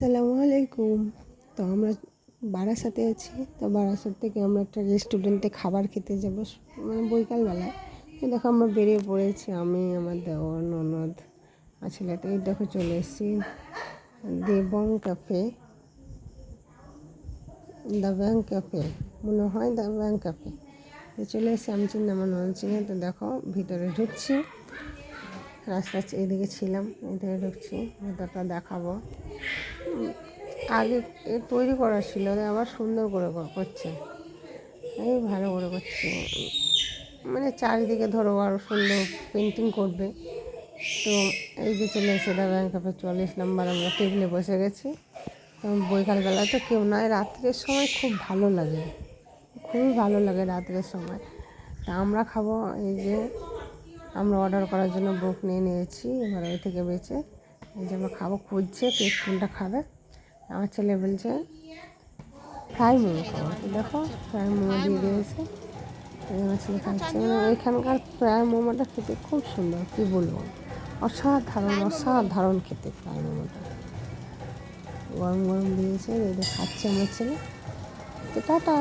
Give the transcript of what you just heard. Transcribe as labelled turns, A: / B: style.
A: আসসালামু আলাইকুম। তো আমরা বারাসাতে আছি। তো বারাসাত থেকে আমরা একটা রেস্টুরেন্টে খাবার খেতে যাবো মানে বৈকালবেলায়। তো দেখো আমরা বেরিয়ে পড়েছি, আমি, আমার দেওর, ননদ আসলে। তো এই দেখো চলে এসেছি দেবং ক্যাফে, দ্য ব্যাংক ক্যাফে, মনে হয় দ্য ব্যাংক ক্যাফে। তো চলে এসেছি, আমি চিনি, আমার ননদ চিনি। তো দেখো ভিতরে ঢুকছি, রাস্তা এইদিকে ছিলাম, এইদিকে ঢুকছি, ভেতরটা দেখাবো। আগে তৈরি করা ছিল, আবার সুন্দর করে করছে, এই ভালো করে করছে, মানে চারিদিকে ধরো আরও সুন্দর পেন্টিং করবে। তো এই যে চলে এসে দা ব্যাংক ক্যাফে 44 নম্বর, আমরা টেবিলে বসে গেছি। বৈকালবেলা তো কেউ নয়, রাত্রের সময় খুব ভালো লাগে, খুবই ভালো লাগে রাত্রের সময়। তা আমরা খাবো, এই যে আমরা অর্ডার করার জন্য বুক নিয়ে নিয়েছি, এবার ওই থেকে বেঁচে এই যে আমরা খাবো, খুঁজছে কে কোনটা খাবে। আমার ছেলে বলছে ফ্রাই মোমো খাবো। তো দেখো ফ্রাই মোমো দিয়ে দিয়েছে, আমার ছেলে খাচ্ছে। মানে ওইখানকার ফ্রাই মোমোটা খেতে খুব সুন্দর, কী বলবো, অসাধারণ অসাধারণ খেতে ফ্রাই মোমোটা। গরম গরম দিয়েছে, এই যে খাচ্ছে আমার ছেলে। তো টাটা।